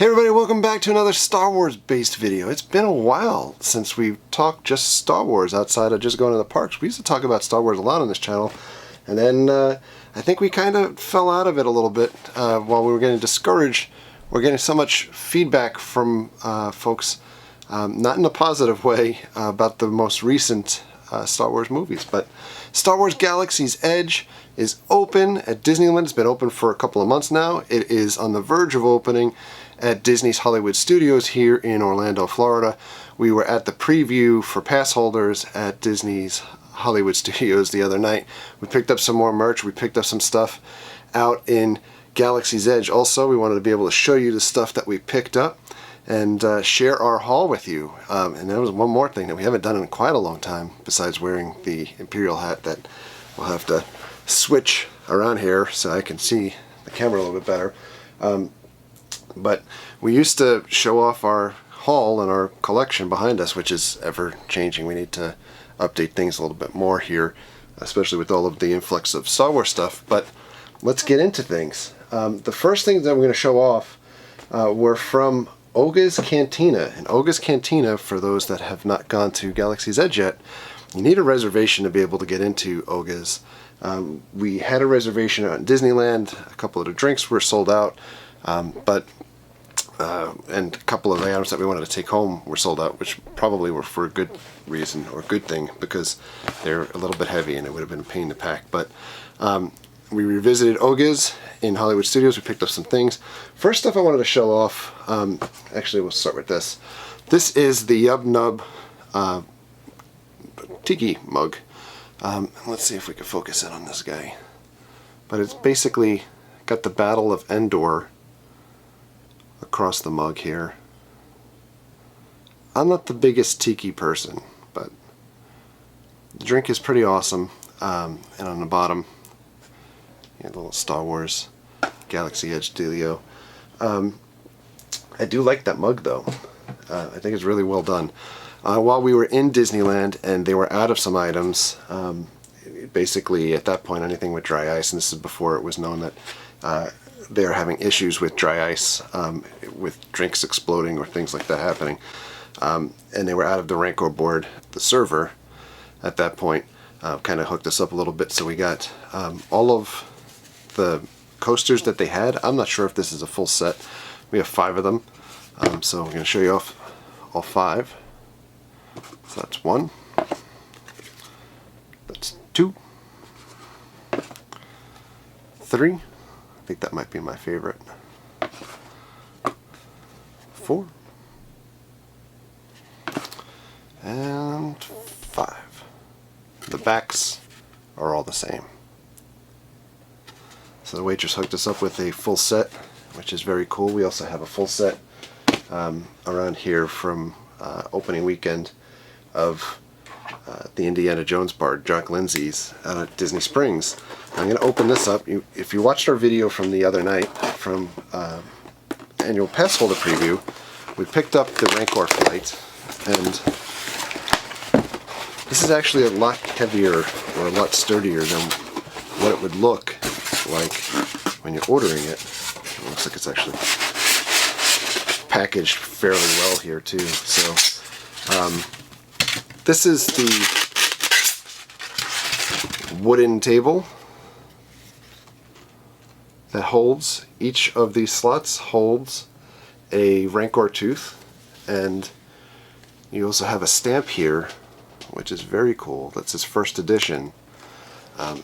Hey everybody, welcome back to another Star Wars based video. It's been a while since we've talked just Star Wars outside of just going to the parks. We used to talk about Star Wars a lot on this channel, and then I think we kind of fell out of it a little bit while we were getting discouraged. We're getting so much feedback from folks, not in a positive way, about the most recent Star Wars movies. But Star Wars Galaxy's Edge is open at Disneyland. It's been open for a couple of months now. It is on the verge of opening at Disney's Hollywood Studios here in Orlando, Florida. We were at the preview for pass holders at Disney's Hollywood Studios the other night. We picked up some more merch. We picked up some stuff out in Galaxy's Edge. Also, we wanted to be able to show you the stuff that we picked up and share our haul with you. And there was one more thing that we haven't done in quite a long time, besides wearing the Imperial hat, that we'll have to switch around here so I can see the camera a little bit better. But we used to show off our haul and our collection behind us, which is ever changing. We need to update things a little bit more here, especially with all of the influx of Star Wars stuff. But let's get into things. The first things that we're going to show off were from Oga's Cantina. And Oga's Cantina, for those that have not gone to Galaxy's Edge yet, you need a reservation to be able to get into Oga's. We had a reservation out in Disneyland. A couple of the drinks were sold out, and a couple of the items that we wanted to take home were sold out, which probably were for a good reason or a good thing, because they're a little bit heavy and it would have been a pain to pack. But we revisited Oga's in Hollywood Studios. We picked up some things. First stuff I wanted to show off, actually we'll start with this. This is the Yub Nub Tiki mug. Let's see if we can focus in on this guy. But it's basically got the Battle of Endor across the mug here. I'm not the biggest tiki person, but the drink is pretty awesome. And on the bottom, you have a little Star Wars Galaxy Edge dealio. I do like that mug though. I think it's really well done. While we were in Disneyland and they were out of some items, basically at that point anything with dry ice, and this is before it was known that they're having issues with dry ice, with drinks exploding or things like that happening, and they were out of the Rancor board. The server at that point kind of hooked us up a little bit, so we got all of the coasters that they had. I'm not sure if this is a full set. We have 5 of them, so I'm going to show you off all 5. So that's 1, that's 2, 3, I think that might be my favorite, 4, and 5. The backs are all the same. So the waitress hooked us up with a full set, which is very cool. We also have a full set around here from opening weekend of the Indiana Jones bar, Jock Lindsay's, out at Disney Springs. I'm going to open this up. If you watched our video from the other night, from annual pass holder preview, we picked up the Rancor flight, and this is actually a lot heavier or a lot sturdier than what it would look like when you're ordering it. It looks like it's actually packaged fairly well here too. So this is the wooden table that holds, each of these slots holds a Rancor tooth, and you also have a stamp here, which is very cool. That's his first edition,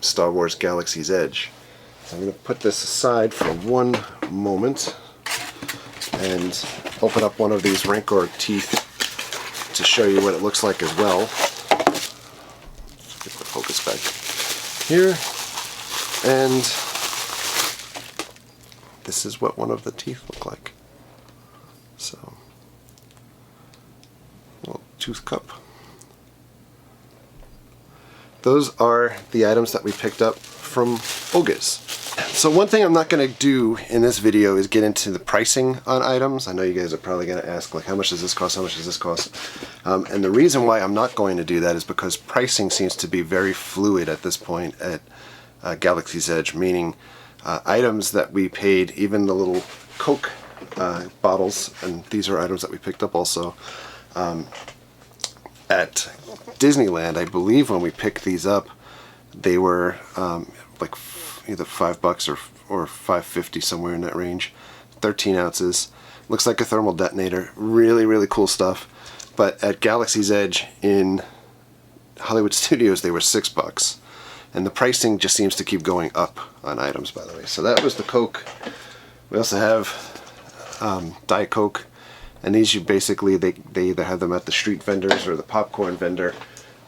Star Wars Galaxy's Edge. So I'm going to put this aside for one moment and open up one of these Rancor teeth to show you what it looks like as well. Let's get the focus back here, and this is what one of the teeth look like. So, little tooth cup. Those are the items that we picked up from Oga's. So one thing I'm not going to do in this video is get into the pricing on items. I know you guys are probably going to ask, like, how much does this cost, how much does this cost? And the reason why I'm not going to do that is because pricing seems to be very fluid at this point at Galaxy's Edge, meaning items that we paid, even the little Coke bottles, and these are items that we picked up also at Disneyland. I believe when we picked these up, they were like either $5 or $5.50, somewhere in that range. 13 ounces. Looks like a thermal detonator. Really, really cool stuff. But at Galaxy's Edge in Hollywood Studios, they were $6. And the pricing just seems to keep going up on items, by the way. So that was the Coke. We also have Diet Coke. And these, you basically, they either have them at the street vendors or the popcorn vendor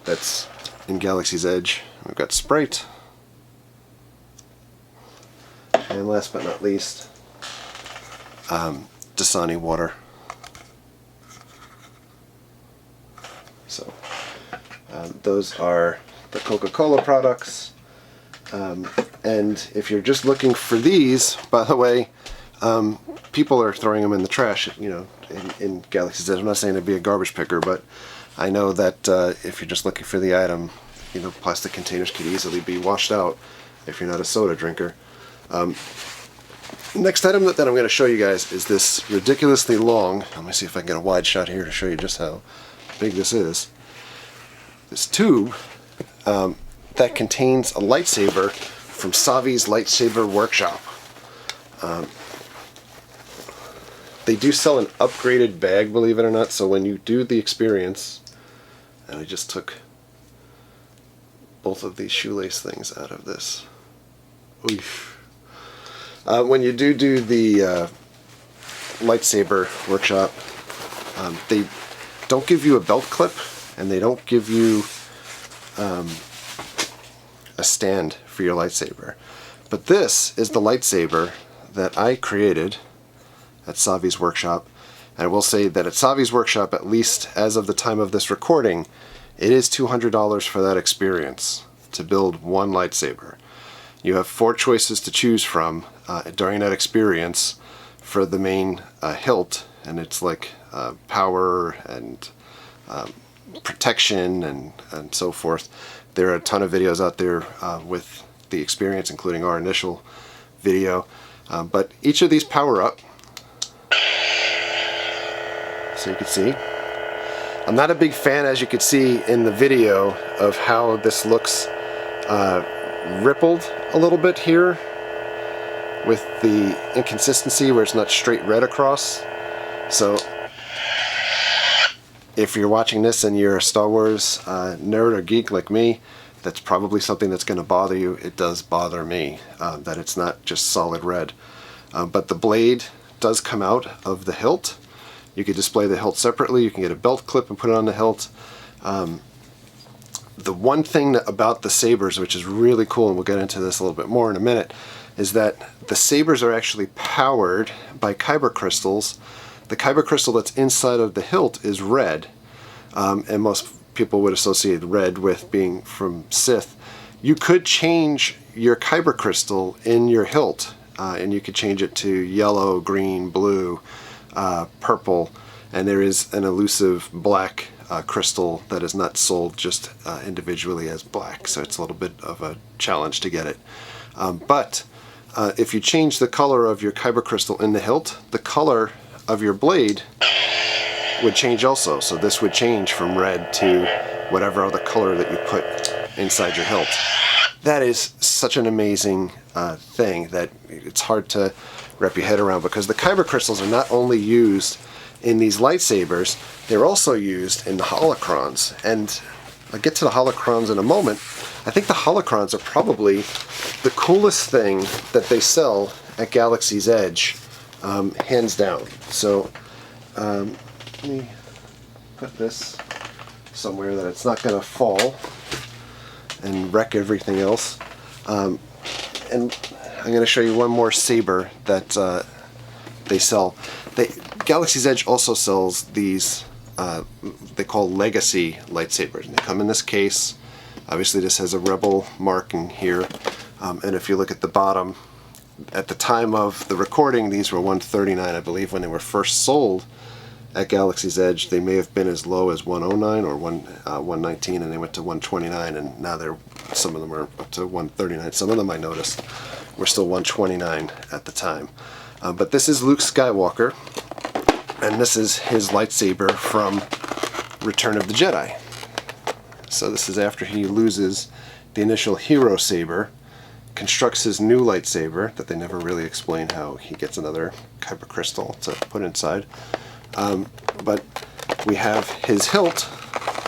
that's in Galaxy's Edge. We've got Sprite. And last but not least, Dasani water. So those are the Coca-Cola products. And if you're just looking for these, by the way, people are throwing them in the trash, you know, in Galaxy's Edge. I'm not saying to be a garbage picker, but I know that if you're just looking for the item, you know, plastic containers could easily be washed out if you're not a soda drinker. Next item that I'm going to show you guys is this ridiculously long, let me see if I can get a wide shot here to show you just how big this is. This tube that contains a lightsaber from Savi's Lightsaber Workshop. They do sell an upgraded bag, believe it or not, so when you do the experience, and I just took both of these shoelace things out of this. Oof. When you do the Lightsaber Workshop, they don't give you a belt clip, and they don't give you a stand for your lightsaber. But this is the lightsaber that I created at Savi's Workshop. And I will say that at Savi's Workshop, at least as of the time of this recording, it is $200 for that experience to build one lightsaber. You have 4 choices to choose from during that experience for the main hilt, and it's like power and protection and so forth. There are a ton of videos out there with the experience, including our initial video. But each of these power up, so you can see. I'm not a big fan, as you can see in the video, of how this looks rippled a little bit here with the inconsistency where it's not straight red across. So if you're watching this and you're a Star Wars nerd or geek like me, that's probably something that's going to bother you. It does bother me that it's not just solid red. But the blade does come out of the hilt. You could display the hilt separately. You can get a belt clip and put it on the hilt. The one thing about the sabers, which is really cool, and we'll get into this a little bit more in a minute, is that the sabers are actually powered by Kyber crystals. The Kyber crystal that's inside of the hilt is red, and most people would associate red with being from Sith. You could change your Kyber crystal in your hilt, and you could change it to yellow, green, blue, purple, and there is an elusive black crystal that is not sold just individually as black, so it's a little bit of a challenge to get it. But if you change the color of your Kyber crystal in the hilt, the color of your blade would change also. So this would change from red to whatever other color that you put inside your hilt. That is such an amazing thing that it's hard to wrap your head around, because the Kyber crystals are not only used in these lightsabers, they're also used in the holocrons. And I'll get to the holocrons in a moment. I think the holocrons are probably the coolest thing that they sell at Galaxy's Edge, hands down. So let me put this somewhere that it's not going to fall and wreck everything else. And I'm going to show you one more saber that they sell. Galaxy's Edge also sells these, they call legacy lightsabers. And they come in this case. Obviously this has a Rebel marking here. And if you look at the bottom, at the time of the recording, these were $139, I believe, when they were first sold at Galaxy's Edge. They may have been as low as $109 or $119, and they went to $129, and now some of them are up to $139. Some of them I noticed were still $129 at the time. But this is Luke Skywalker, and this is his lightsaber from Return of the Jedi. So this is after he loses the initial hero saber, constructs his new lightsaber that they never really explain how he gets another Kyber crystal to put inside. But we have his hilt,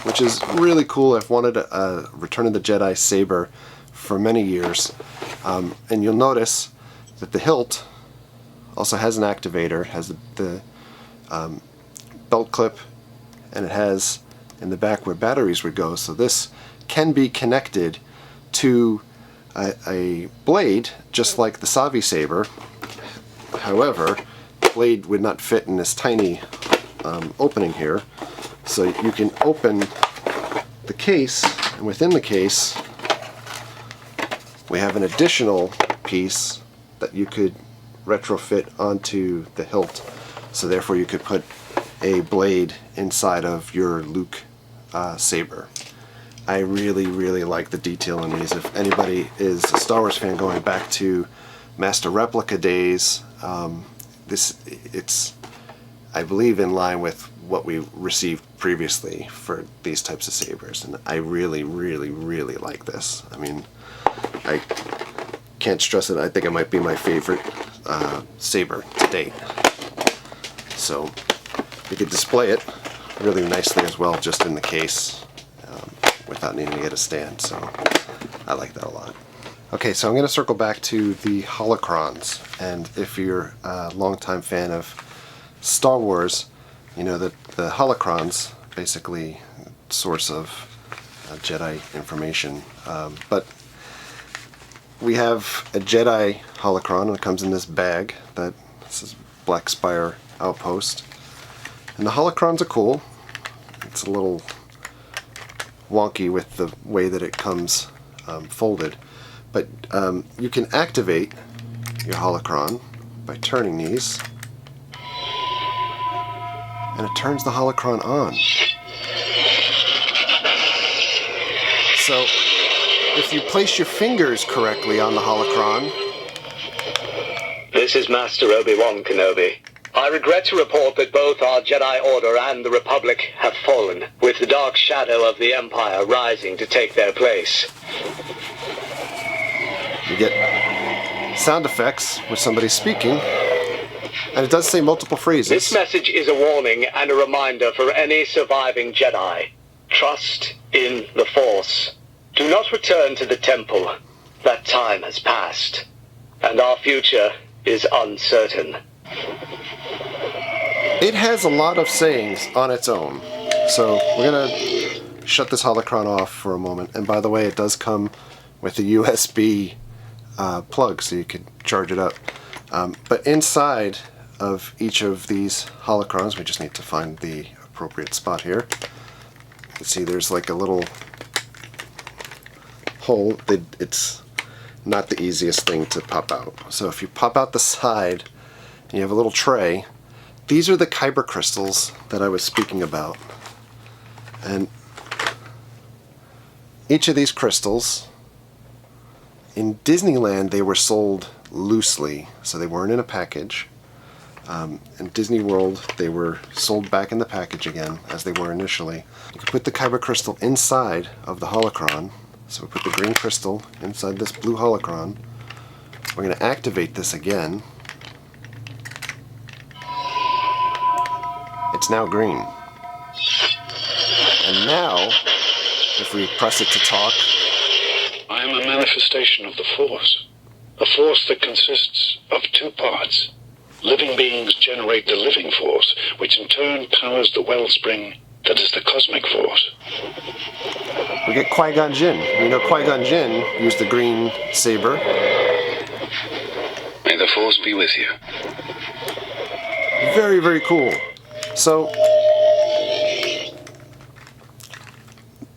which is really cool. I've wanted a Return of the Jedi saber for many years. And you'll notice that the hilt also has an activator, has the belt clip, and it has in the back where batteries would go. So this can be connected to a blade, just like the Savi saber. However, the blade would not fit in this tiny opening here. So you can open the case, and within the case we have an additional piece that you could retrofit onto the hilt. So therefore you could put a blade inside of your Luke saber. I really, really like the detail in these. If anybody is a Star Wars fan going back to Master Replica days, it's, I believe, in line with what we received previously for these types of sabers, and I really, really, really like this. I mean, I can't stress it. I think it might be my favorite saber to date. So you could display it really nicely as well, just in the case, without needing to get a stand. So I like that a lot. Okay, so I'm going to circle back to the holocrons, and if you're a longtime fan of Star Wars, you know that the holocrons basically source of Jedi information. But we have a Jedi holocron, and it comes in this bag. This is Black Spire Outpost, and the holocrons are cool. It's a little wonky with the way that it comes folded, but you can activate your holocron by turning these, and it turns the holocron on. So if you place your fingers correctly on the holocron... This is Master Obi-Wan Kenobi. I regret to report that both our Jedi Order and the Republic have fallen, with the dark shadow of the Empire rising to take their place. You get sound effects with somebody speaking, and it does say multiple phrases. This message is a warning and a reminder for any surviving Jedi. Trust in the Force. Do not return to the temple. That time has passed, and our future is uncertain. It has a lot of sayings on its own. So we're going to shut this holocron off for a moment. And by the way, it does come with a USB plug, so you could charge it up. But inside of each of these holocrons, we just need to find the appropriate spot here. You can see there's like a little hole. It's not the easiest thing to pop out. So if you pop out the side, and you have a little tray, these are the Kyber crystals that I was speaking about. And each of these crystals, in Disneyland they were sold loosely, so they weren't in a package. In Disney World they were sold back in the package again, as they were initially. You can put the Kyber crystal inside of the holocron. So we put the green crystal inside this blue holocron. We're going to activate this again. It's now green. And now, if we press it to talk... I am a manifestation of the Force. A force that consists of two parts. Living beings generate the living force, which in turn powers the wellspring that is the cosmic force. We get Qui-Gon Jinn. You know, Qui-Gon Jinn used the green saber. May the Force be with you. Very, very cool. So,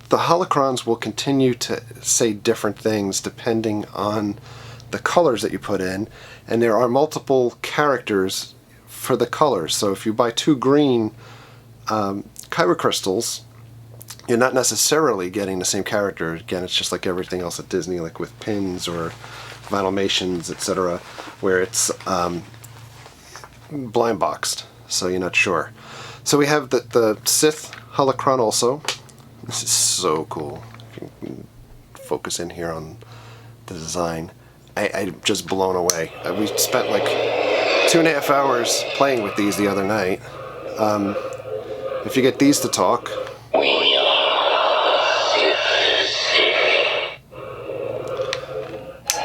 the holocrons will continue to say different things depending on the colors that you put in, and there are multiple characters for the colors. So if you buy 2 green Kyber crystals, you're not necessarily getting the same character. Again, it's just like everything else at Disney, like with pins or Vinylmations, etc., where it's blind boxed, so you're not sure. So we have the Sith holocron also. This is so cool. If you can focus in here on the design. I'm just blown away. We spent like 2.5 hours playing with these the other night. If you get these to talk.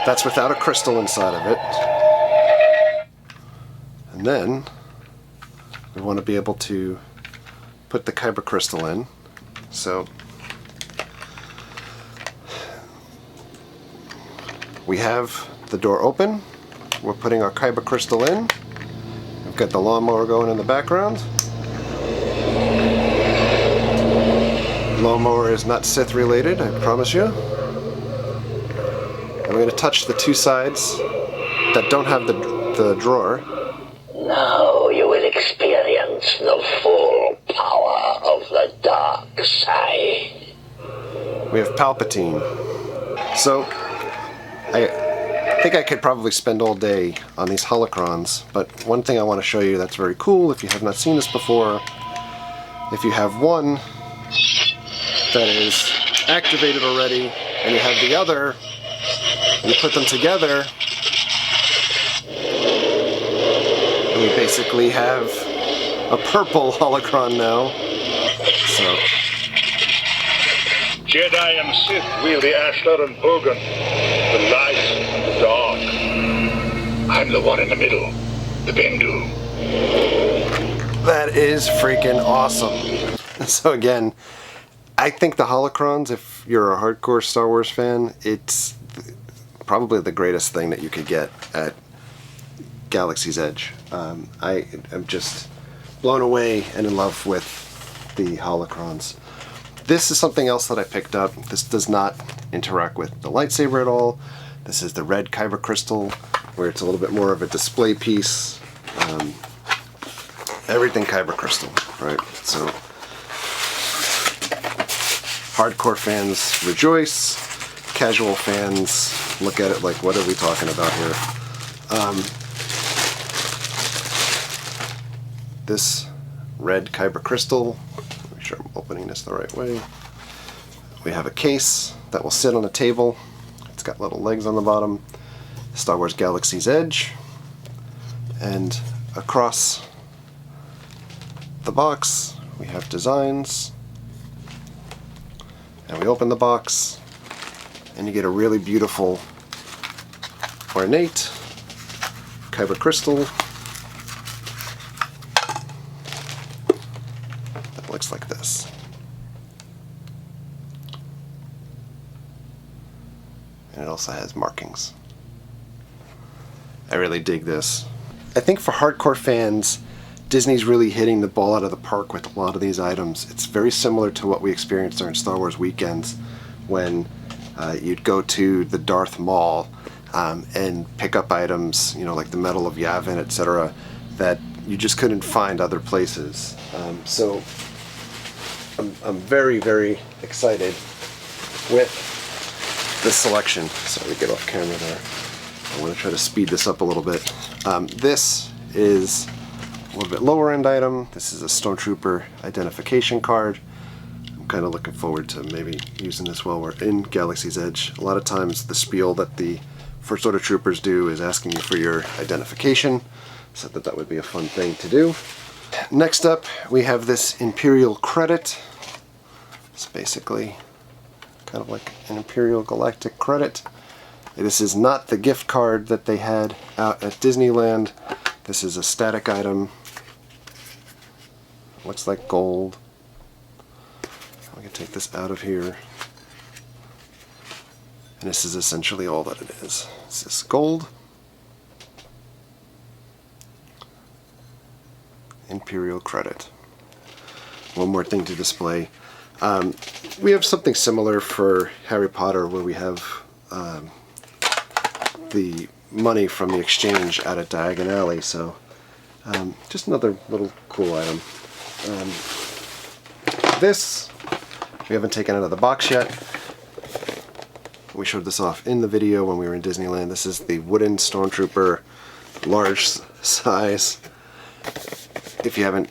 That's without a crystal inside of it. And then we want to be able to put the Kyber crystal in. So we have the door open. We're putting our Kyber crystal in. We've got the lawnmower going in the background. Lawnmower is not Sith related, I promise you. I'm going to touch the two sides that don't have the drawer. Now you will experience the full power of the dark side. We have Palpatine. So, I think I could probably spend all day on these holocrons, but one thing I want to show you that's very cool, if you have not seen this before, if you have one that is activated already, and you have the other, you put them together, and we basically have a purple holocron now. So, Jedi and Sith wield the Ashlar and Bogan, the light and the dark. I'm the one in the middle, the Bendu. that is freaking awesome. So again, I think the holocrons, if you're a hardcore Star Wars fan, it's probably the greatest thing that you could get at Galaxy's Edge. I am just blown away and in love with the holocrons. This is something else that I picked up. This does not interact with the lightsaber at all. This is the red Kyber crystal, where it's a little bit more of a display piece. Everything Kyber crystal, right? So hardcore fans rejoice. Casual fans look at it like, what are we talking about here? This red Kyber crystal, make sure I'm opening this the right way. We have a case that will sit on a table. It's got little legs on the bottom. Star Wars Galaxy's Edge. And across the box we have designs. And we open the box and you get a really beautiful ornate Kyber crystal that looks like this. And it also has markings. I really dig this. I think for hardcore fans, Disney's really hitting the ball out of the park with a lot of these items. It's very similar to what we experienced during Star Wars weekends when you'd go to the Darth Mall and pick up items, you know, like the Medal of Yavin, etc., that you just couldn't find other places. So I'm very, very excited with this selection. Sorry to get off camera there. I want to try to speed this up a little bit. This is a little bit lower end item. This is a Stormtrooper identification card. I'm kind of looking forward to maybe using this while we're in Galaxy's Edge. A lot of times the spiel that the First Order Troopers do is asking you for your identification, so that would be a fun thing to do. Next up, we have this Imperial credit. It's basically kind of like an Imperial Galactic credit. This is not the gift card that they had out at Disneyland. This is a static item. Looks like gold. We can take this out of here. And this is essentially all that it is. This is gold. Imperial credit. One more thing to display. We have something similar for Harry Potter where we have the money from the exchange out at Diagon Alley, so just another little cool item. This we haven't taken out of the box yet. We showed this off in the video when we were in Disneyland. This is the wooden Stormtrooper, large size. if you haven't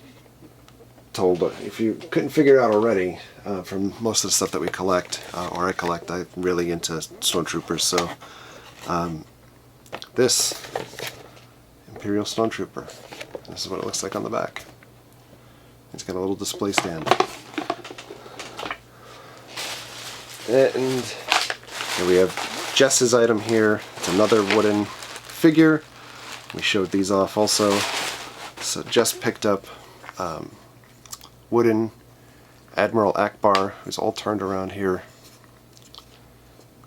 told, if you couldn't figure it out already from most of the stuff that we collect, or I collect, I'm really into stormtroopers. So this Imperial Stormtrooper, this is what it looks like on the back. It's got a little display stand. And here we have Jess's item here. It's another wooden figure. We showed these off also. So Jess picked up wooden Admiral Akbar, who's all turned around here.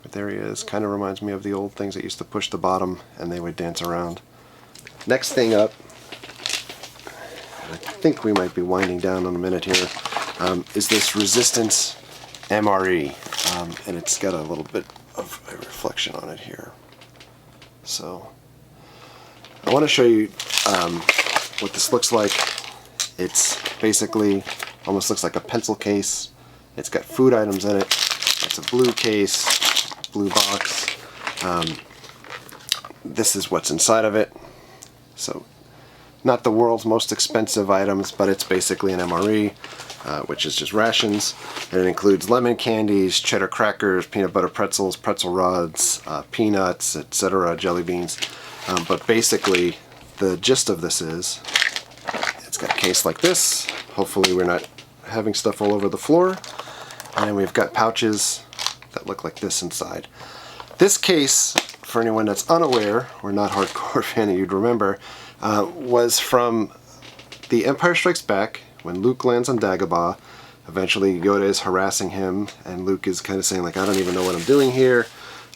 But there he is. Kind of reminds me of the old things that used to push the bottom and they would dance around. Next thing up, I think we might be winding down in a minute here, is this Resistance MRE. And it's got a little bit of a reflection on it here. So I want to show you what this looks like. It's basically almost looks like a pencil case. It's got food items in it. It's a blue case, blue box. This is what's inside of it. So not the world's most expensive items, but it's basically an MRE, which is just rations. And it includes lemon candies, cheddar crackers, peanut butter pretzels, pretzel rods, peanuts, etc., jelly beans. But basically, the gist of this is, it's got a case like this. Hopefully we're not having stuff all over the floor. And then we've got pouches that look like this inside. This case, for anyone that's unaware, or not hardcore fan, you'd remember, was from The Empire Strikes Back, when Luke lands on Dagobah. Eventually Yoda is harassing him, and Luke is kind of saying, like, I don't even know what I'm doing here.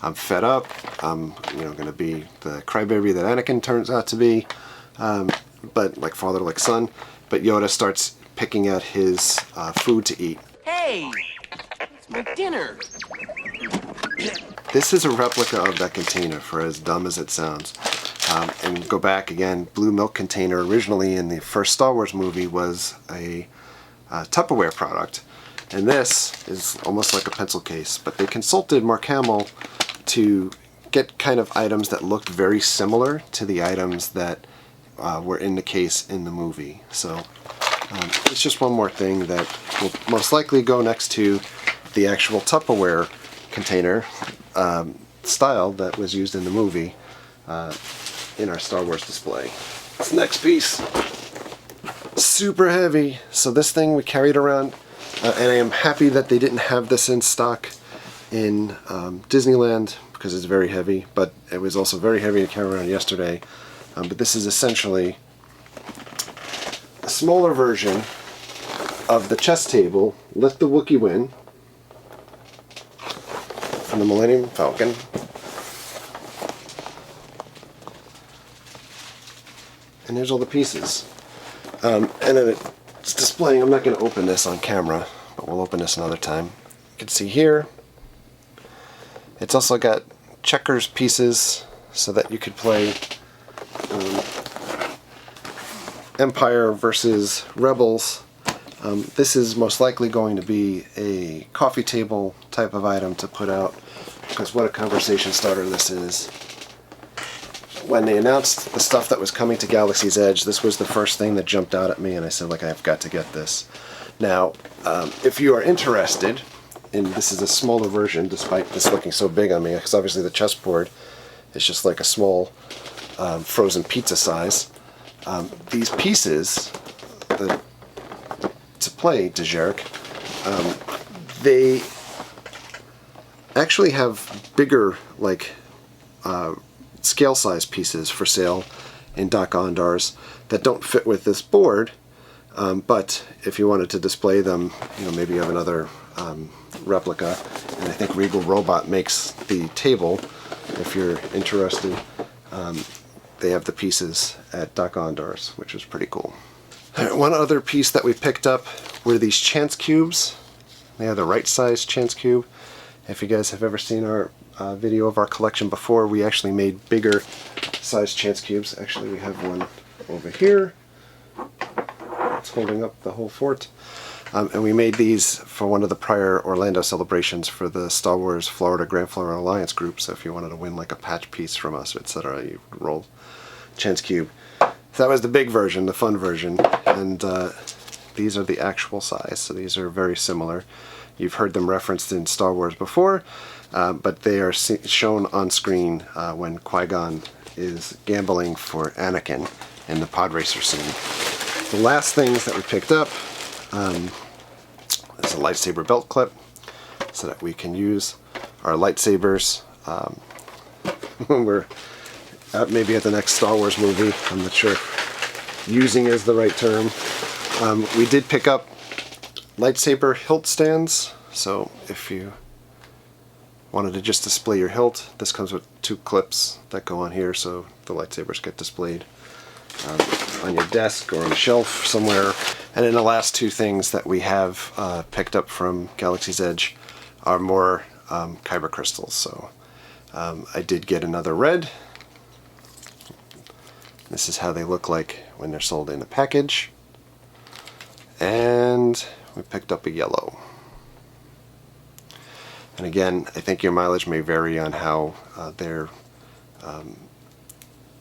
I'm fed up. I'm, going to be the crybaby that Anakin turns out to be. But like father, like son. But Yoda starts picking at his food to eat. Hey, it's my dinner. This is a replica of that Cantina, for as dumb as it sounds. And go back again, blue milk container originally in the first Star Wars movie was a Tupperware product. And this is almost like a pencil case. But they consulted Mark Hamill to get kind of items that looked very similar to the items that were in the case in the movie. So it's just one more thing that will most likely go next to the actual Tupperware container style that was used in the movie in our Star Wars display. This next piece, super heavy. So this thing we carried around, and I am happy that they didn't have this in stock in Disneyland because it's very heavy, but it was also very heavy to carry around yesterday. But this is essentially a smaller version of the chess table, Let the Wookiee Win, from the Millennium Falcon. And here's all the pieces. And then it's displaying, I'm not going to open this on camera, but we'll open this another time. You can see here, it's also got checkers pieces so that you could play Empire versus Rebels. This is most likely going to be a coffee table type of item to put out, because what a conversation starter this is. When they announced the stuff that was coming to Galaxy's Edge, this was the first thing that jumped out at me, and I said, like, I've got to get this. Now, if you are interested, and this is a smaller version, despite this looking so big on me, because obviously the chessboard is just like a small frozen pizza size. These pieces, to play Dejarik, they actually have bigger, like, scale size pieces for sale in Doc Ondar's that don't fit with this board, but if you wanted to display them, maybe you have another replica, and I think Regal Robot makes the table. If you're interested, they have the pieces at Doc Ondar's, which is pretty cool. One other piece that we picked up were these chance cubes. They are the right size chance cube. If you guys have ever seen our video of our collection before, we actually made bigger size chance cubes. Actually, we have one over here. It's holding up the whole fort. And we made these for one of the prior Orlando celebrations for the Star Wars Florida Grand Florida Alliance group. So if you wanted to win like a patch piece from us, etc., you roll chance cube. that was the big version, the fun version, and these are the actual size, so these are very similar. You've heard them referenced in Star Wars before, but they are shown on screen when Qui-Gon is gambling for Anakin in the pod racer scene. The last things that we picked up is a lightsaber belt clip so that we can use our lightsabers when we're maybe at the next Star Wars movie. I'm not sure if using is the right term. We did pick up lightsaber hilt stands, so if you wanted to just display your hilt, this comes with 2 clips that go on here so the lightsabers get displayed on your desk or on a shelf somewhere. And then the last 2 things that we have picked up from Galaxy's Edge are more Kyber crystals. So I did get another red. This is how they look like when they're sold in a package. And we picked up a yellow. And again, I think your mileage may vary on how they're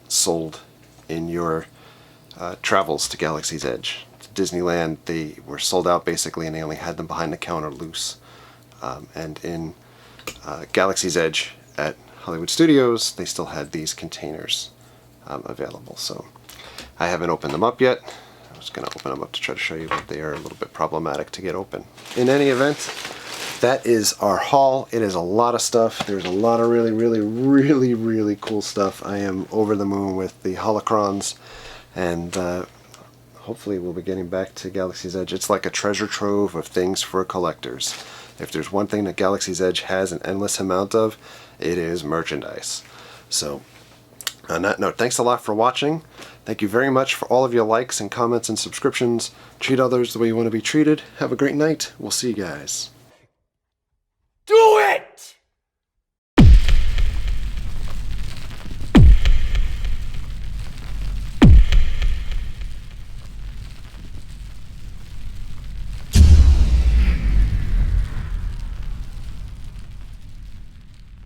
sold in your travels to Galaxy's Edge. To Disneyland, they were sold out basically, and they only had them behind the counter loose. And in Galaxy's Edge at Hollywood Studios, they still had these containers available. So I haven't opened them up yet. I was going to open them up to try to show you, but they are a little bit problematic to get open. In any event, that is our haul. It is a lot of stuff. There's a lot of really cool stuff. I am over the moon with the holocrons, and hopefully we'll be getting back to Galaxy's Edge. It's like a treasure trove of things for collectors. If there's one thing that Galaxy's Edge has an endless amount of, it is merchandise. So on that note, thanks a lot for watching. Thank you very much for all of your likes and comments and subscriptions. Treat others the way you want to be treated. Have a great night. We'll see you guys.